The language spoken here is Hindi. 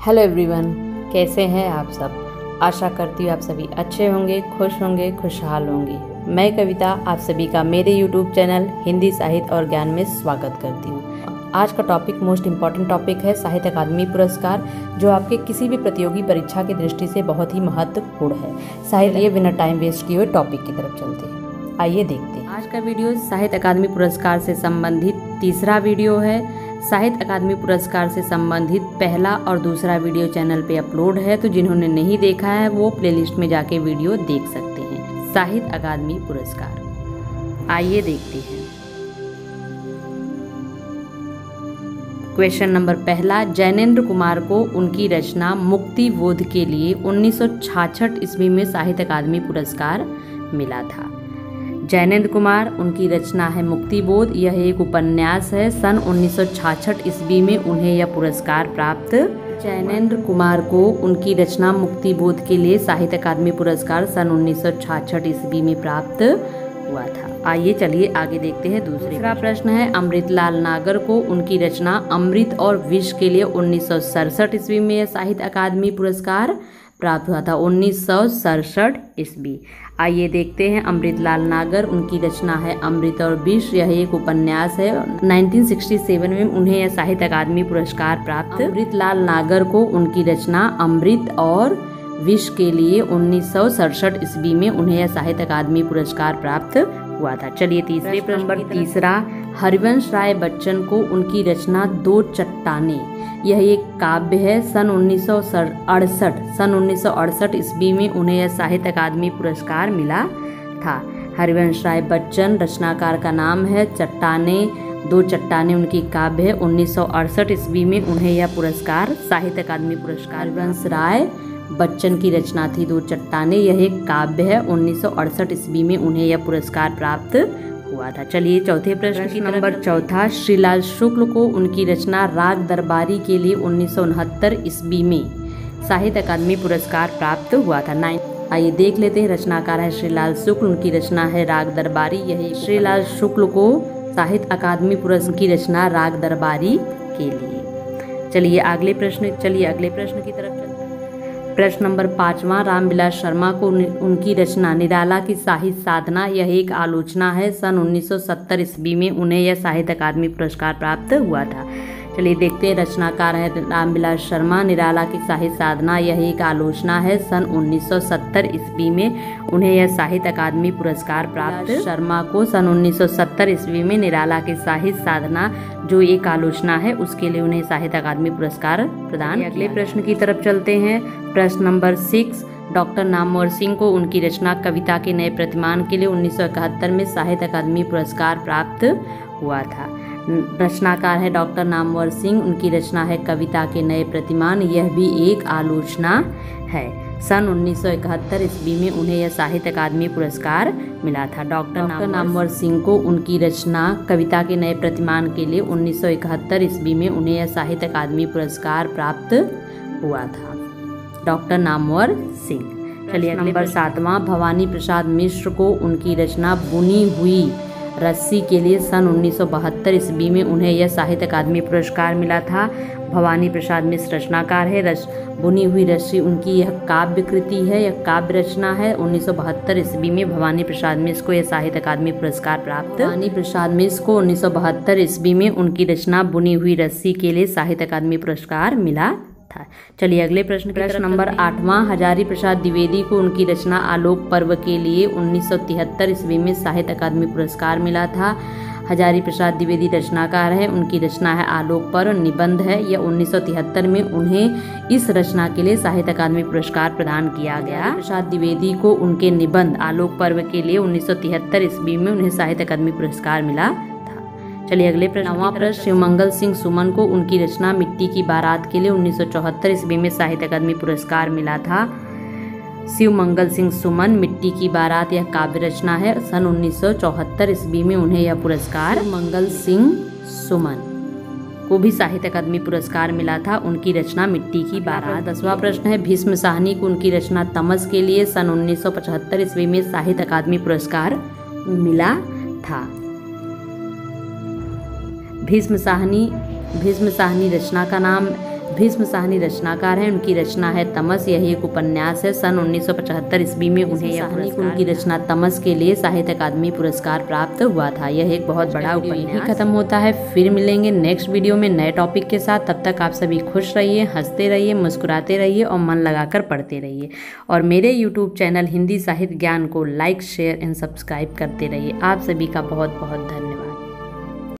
हेलो एवरीवन, कैसे हैं आप सब। आशा करती हूँ आप सभी अच्छे होंगे, खुश होंगे, खुशहाल होंगे। मैं कविता आप सभी का मेरे यूट्यूब चैनल हिंदी साहित्य और ज्ञान में स्वागत करती हूँ। आज का टॉपिक मोस्ट इम्पॉर्टेंट टॉपिक है साहित्य अकादमी पुरस्कार, जो आपके किसी भी प्रतियोगी परीक्षा की दृष्टि से बहुत ही महत्वपूर्ण है। साहित्य बिना टाइम वेस्ट किए हुए टॉपिक की तरफ चलते हैं। आइए देखते हैं। आज का वीडियो साहित्य अकादमी पुरस्कार से संबंधित तीसरा वीडियो है। साहित्य अकादमी पुरस्कार से संबंधित पहला और दूसरा वीडियो चैनल पे अपलोड है, तो जिन्होंने नहीं देखा है वो प्लेलिस्ट में जाके वीडियो देख सकते हैं। साहित्य अकादमी पुरस्कार, आइए देखते हैं। क्वेश्चन नंबर पहला, जैनेन्द्र कुमार को उनकी रचना मुक्ति बोध के लिए 1966 ईस्वी में साहित्य अकादमी पुरस्कार मिला था। जैनेन्द्र कुमार, उनकी रचना है मुक्ति बोध। यह एक उपन्यास है। सन 1966 ईस्वी में उन्हें यह पुरस्कार प्राप्त। जैनेन्द्र कुमार को उनकी रचना मुक्ति बोध के लिए साहित्य अकादमी पुरस्कार सन 1966 ईस्वी में प्राप्त हुआ था। आइए चलिए आगे देखते हैं। दूसरा प्रश्न है, अमृतलाल नागर को उनकी रचना अमृत और विष के लिए 1967 ईस्वी में साहित्य अकादमी पुरस्कार प्राप्त हुआ था। 1967 ईस्वी। आइए देखते हैं। अमृतलाल नागर, उनकी रचना है अमृत और विष। यह एक उपन्यास है। 1967 में उन्हें यह साहित्य अकादमी पुरस्कार प्राप्त। अमृतलाल नागर को उनकी रचना अमृत और विष के लिए 1967 ईस्वी में उन्हें यह साहित्य अकादमी पुरस्कार प्राप्त हुआ था। चलिए तीसरे प्रश्न नंबर तीसरा, हरिवंश राय बच्चन को उनकी रचना दो चट्टानें, यह एक काव्य है। सन 1968 ईस्वी में उन्हें यह साहित्य अकादमी पुरस्कार मिला था। हरिवंश राय बच्चन रचनाकार का नाम है। चट्टानें, दो चट्टानें उनकी काव्य है। 1968 ईस्वी में उन्हें यह पुरस्कार साहित्य अकादमी पुरस्कार। हरिवंश राय बच्चन की रचना थी दो चट्टानें, यह एक काव्य है। 1968 ईस्वी में उन्हें यह पुरस्कार प्राप्त हुआ था। चलिए चौथे प्रश्न की नंबर चौथा, श्रीलाल शुक्ल को उनकी रचना राग दरबारी के लिए 1969 ईस्वी में साहित्य अकादमी पुरस्कार प्राप्त हुआ था। आइए देख लेते हैं। रचनाकार है श्रीलाल शुक्ल, उनकी रचना है राग दरबारी। यही श्रीलाल शुक्ल को साहित्य अकादमी पुरस्कार की रचना राग दरबारी के लिए। चलिए अगले प्रश्न की तरफ चलते हैं। प्रश्न नंबर 5वां, रामविलास शर्मा को उनकी रचना निराला की साहित्य साधना, यह एक आलोचना है। सन 1970 ईस्वी में उन्हें यह साहित्य अकादमी पुरस्कार प्राप्त हुआ था। चलिए देखते हैं। रचनाकार है रामविलास शर्मा। निराला की साहित्य साधना, यह एक आलोचना है। सन 1970 ईस्वी में उन्हें यह साहित्य अकादमी पुरस्कार प्राप्त। शर्मा को सन 1970 ईस्वी में निराला की साहित्य साधना, जो एक आलोचना है, उसके लिए उन्हें साहित्य अकादमी पुरस्कार प्रदान। अगले प्रश्न की तरफ चलते हैं। प्रश्न नंबर 6, डॉक्टर नामवर सिंह को उनकी रचना कविता के नए प्रतिमान के लिए 1971 में साहित्य अकादमी पुरस्कार प्राप्त हुआ था। रचनाकार है डॉक्टर नामवर सिंह, उनकी रचना है कविता के नए प्रतिमान, यह भी एक आलोचना है। सन 1971 ईस्वी में उन्हें यह साहित्य अकादमी पुरस्कार मिला था। डॉक्टर नामवर सिंह को उनकी रचना कविता के नए प्रतिमान के लिए 1971 ईस्वी में उन्हें यह साहित्य अकादमी पुरस्कार प्राप्त हुआ था। डॉक्टर नामवर सिंह। चलिए नंबर 7वां, भवानी प्रसाद मिश्र को उनकी रचना बुनी हुई रस्सी के लिए सन 1972 ईस्वी में उन्हें यह साहित्य अकादमी पुरस्कार मिला था। भवानी प्रसाद मिश्र रचनाकार है। बुनी हुई रस्सी उनकी यह काव्य कृति है, यह काव्य रचना है। 1972 ईस्वी में भवानी प्रसाद मिश्र को यह साहित्य अकादमी पुरस्कार प्राप्त। भवानी प्रसाद मिश्र को 1972 ईस्वी में उनकी रचना बुनी हुई रस्सी के लिए साहित्य अकादमी पुरस्कार मिला था। चलिए अगले प्रश्न नंबर 8वां, हजारी प्रसाद द्विवेदी को उनकी रचना आलोक पर्व के लिए 1973 ईस्वी में साहित्य अकादमी पुरस्कार मिला था। हजारी प्रसाद द्विवेदी रचनाकार है। उनकी रचना है आलोक पर्व, निबंध है। यह 1973 में उन्हें इस रचना के लिए साहित्य अकादमी पुरस्कार प्रदान किया गया। प्रसाद द्विवेदी को उनके निबंध आलोक पर्व के लिए 1973 ईस्वी में उन्हें साहित्य अकादमी पुरस्कार मिला। चलिए अगले प्रश्न। 9वां प्रश्न, शिवमंगल सिंह सुमन को उनकी रचना मिट्टी की बारात के लिए 1974 ईस्वी में साहित्य अकादमी पुरस्कार मिला था। शिवमंगल सिंह सुमन, मिट्टी की बारात, यह काव्य रचना है। सन 1974 ईस्वी में उन्हें यह पुरस्कार मंगल सिंह सुमन को भी साहित्य अकादमी पुरस्कार मिला था। उनकी रचना मिट्टी की बारात। 10वां प्रश्न है, भीष्म साहनी को उनकी रचना तमस के लिए सन 1975 ईस्वी में साहित्य अकादमी पुरस्कार मिला था। भीष्म साहनी रचना का नाम भीष्म साहनी रचनाकार हैं, उनकी रचना है तमस। यह एक उपन्यास है। सन 1975 ईस्वी में उन्हें उनकी रचना तमस के लिए साहित्य अकादमी पुरस्कार प्राप्त हुआ था। यह एक बहुत बड़ा उपन्यास खत्म होता है। फिर मिलेंगे नेक्स्ट वीडियो में नए टॉपिक के साथ। तब तक आप सभी खुश रहिए, हंसते रहिए, मुस्कुराते रहिए और मन लगाकर पढ़ते रहिए। और मेरे यूट्यूब चैनल हिंदी साहित्य ज्ञान को लाइक, शेयर एंड सब्सक्राइब करते रहिए। आप सभी का बहुत बहुत धन्यवाद।